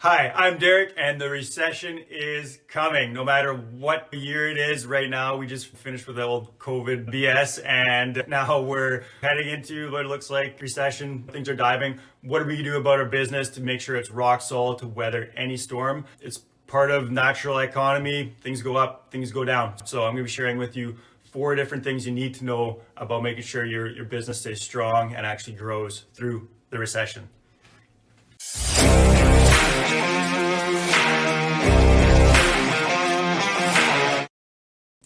Hi, I'm Derek, and the recession is coming. No matter what year it is right now, we just finished with the old COVID BS, and now we're heading into what it looks like recession. Things are diving. What do we do about our business to make sure it's rock solid to weather any storm? It's part of natural economy. Things go up, things go down. So I'm going to be sharing with you 4 different things you need to know about making sure your business stays strong and actually grows through the recession.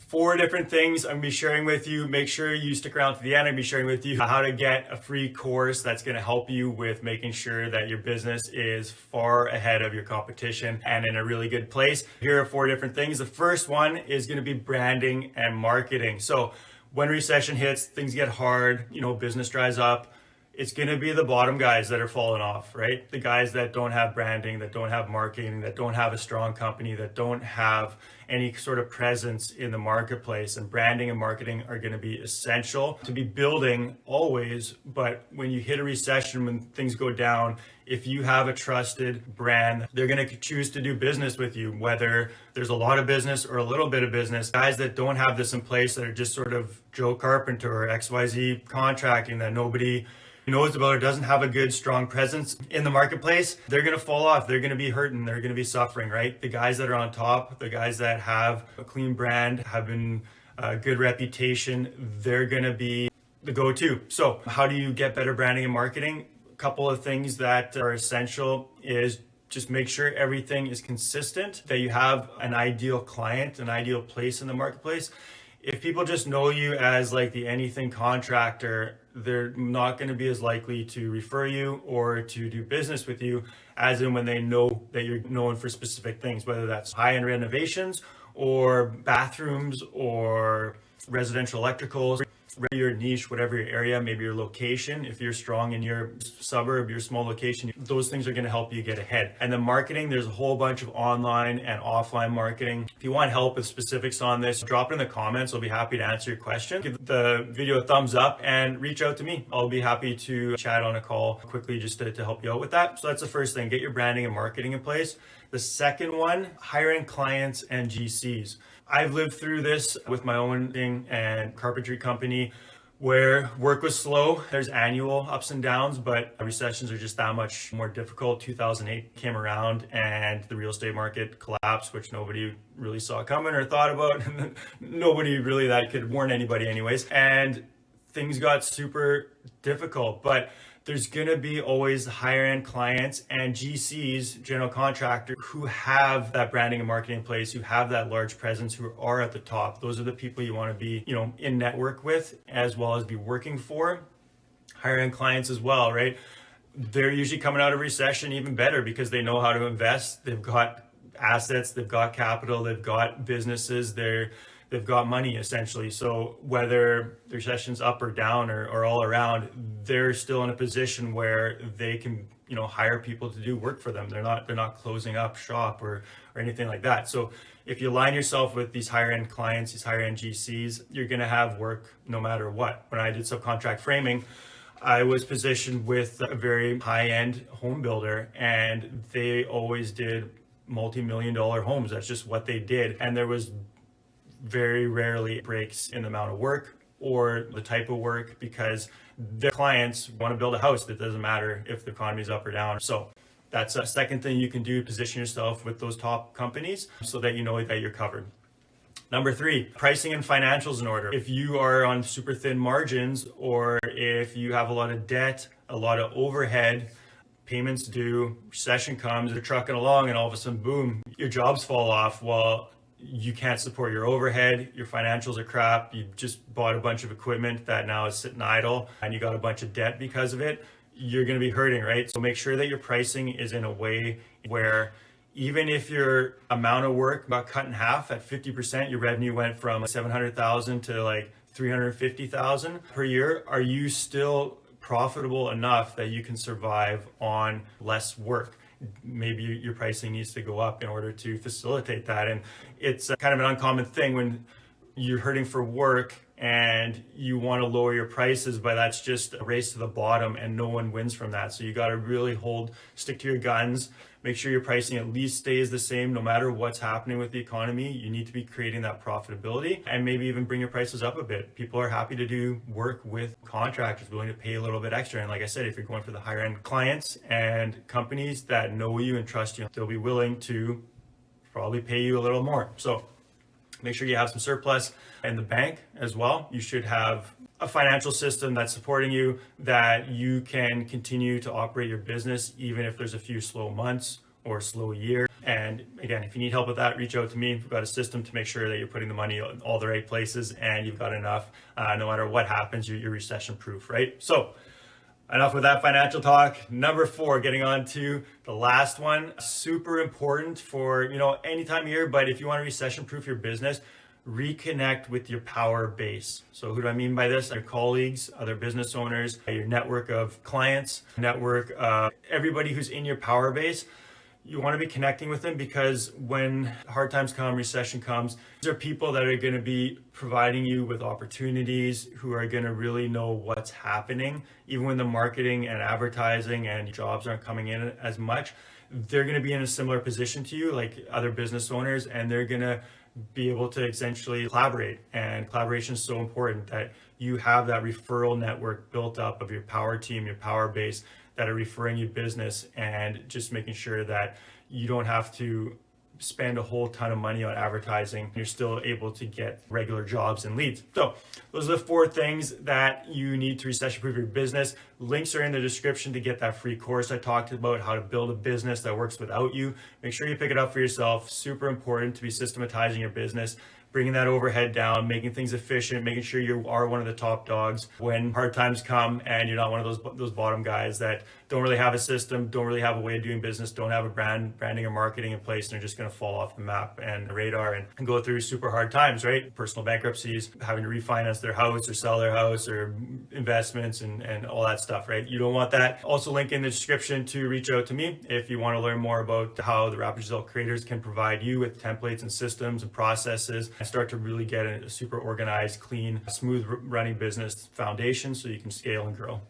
4 different things I'm going to be sharing with you. Make sure you stick around to the end. I'm going to be sharing with you how to get a free course that's going to help you with making sure that your business is far ahead of your competition and in a really good place. Here are 4 different things. The first one is going to be branding and marketing. So when recession hits, things get hard, business dries up. It's going to be the bottom guys that are falling off, right? The guys that don't have branding, that don't have marketing, that don't have a strong company, that don't have any sort of presence in the marketplace. And branding and marketing are going to be essential to be building always. But when you hit a recession, when things go down, if you have a trusted brand, they're going to choose to do business with you, whether there's a lot of business or a little bit of business. Guys that don't have this in place, that are just sort of Joe Carpenter or XYZ contracting that nobody knows about or doesn't have a good, strong presence in the marketplace, they're going to fall off. They're going to be hurting. They're going to be suffering, right? The guys that are on top, the guys that have a clean brand, have a good reputation, they're going to be the go-to. So how do you get better branding and marketing? A couple of things that are essential is just make sure everything is consistent, that you have an ideal client, an ideal place in the marketplace. If people just know you as like the anything contractor, they're not going to be as likely to refer you or to do business with you as in when they know that you're known for specific things, whether that's high-end renovations or bathrooms or residential electricals, your niche, whatever your area, maybe your location. If you're strong in your suburb, your small location, those things are going to help you get ahead. And then marketing, there's a whole bunch of online and offline marketing. If you want help with specifics on this, drop it in the comments. I'll be happy to answer your question. Give the video a thumbs up and reach out to me. I'll be happy to chat on a call quickly just to help you out with that. So that's the first thing, get your branding and marketing in place. The second one, hiring clients and GCs. I've lived through this with my own thing and carpentry company where work was slow. There's annual ups and downs, but recessions are just that much more difficult. 2008 came around and the real estate market collapsed, which nobody really saw coming or thought about. Nobody really that could warn anybody anyways. And things got super difficult, but there's going to be always higher end clients and GCs, general contractors, who have that branding and marketing in place, who have that large presence, who are at the top. Those are the people you want to be, in network with, as well as be working for. Higher end clients as well, right? They're usually coming out of recession even better because they know how to invest. They've got assets, they've got capital, they've got businesses, they've got money essentially. So whether the recession's up or down or all around, they're still in a position where they can, hire people to do work for them. They're not closing up shop or anything like that. So if you align yourself with these higher end clients, these higher end GCs, you're going to have work no matter what. When I did subcontract framing, I was positioned with a very high end home builder, and they always did multi-million-dollar homes. That's just what they did. And there was very rarely breaks in the amount of work or the type of work because their clients want to build a house. That doesn't matter if the economy is up or down. So that's a second thing you can do, position yourself with those top companies so that you know that you're covered. Number 3, pricing and financials in order. If you are on super thin margins, or if you have a lot of debt, a lot of overhead, payments due, recession comes, you're trucking along, and all of a sudden, boom, your jobs fall off. Well, you can't support your overhead, your financials are crap, you just bought a bunch of equipment that now is sitting idle, and you got a bunch of debt because of it, you're going to be hurting, right? So make sure that your pricing is in a way where even if your amount of work got cut in half at 50%, your revenue went from 700,000 to like 350,000 per year, are you still profitable enough that you can survive on less work? Maybe your pricing needs to go up in order to facilitate that. And it's kind of an uncommon thing when you're hurting for work and you want to lower your prices, but that's just a race to the bottom and no one wins from that. So you got to really stick to your guns, Make sure your pricing at least stays the same no matter what's happening with the economy. You need to be creating that profitability, and maybe even bring your prices up a bit. People are happy to do work with contractors, willing to pay a little bit extra. And like I said, if you're going for the higher end clients and companies that know you and trust you, they'll be willing to probably pay you a little more. So make sure you have some surplus in the bank as well. You should have a financial system that's supporting you, that you can continue to operate your business even if there's a few slow months or a slow year. And again, if you need help with that, reach out to me. We've got a system to make sure that you're putting the money in all the right places and you've got enough, no matter what happens, you're recession proof, right? So enough with that financial talk. Number 4, getting on to the last one. Super important for, any time of year, but if you want to recession proof your business, reconnect with your power base. So who do I mean by this? Your colleagues, other business owners, your network of clients, network of everybody who's in your power base. You want to be connecting with them, because when hard times come, recession comes, these are people that are going to be providing you with opportunities, who are going to really know what's happening. Even when the marketing and advertising and jobs aren't coming in as much, they're going to be in a similar position to you, like other business owners, and they're going to be able to essentially collaborate. And collaboration is so important, that you have that referral network built up of your power team, your power base, that are referring you business, and just making sure that you don't have to spend a whole ton of money on advertising. You're still able to get regular jobs and leads. So those are the 4 things that you need to recession proof your business. Links are in the description to get that free course I talked about, how to build a business that works without you. Make sure you pick it up for yourself. Super important to be systematizing your business, bringing that overhead down, making things efficient, making sure you are one of the top dogs when hard times come, and you're not one of those bottom guys that don't really have a system, don't really have a way of doing business, don't have a branding or marketing in place, and they're just going to fall off the map and the radar and go through super hard times, right? Personal bankruptcies, having to refinance their house or sell their house, or investments and all that stuff, right? You don't want that. Also, link in the description to reach out to me if you want to learn more about how the Rapid Result Creators can provide you with templates and systems and processes, and start to really get a super organized, clean, smooth running business foundation so you can scale and grow.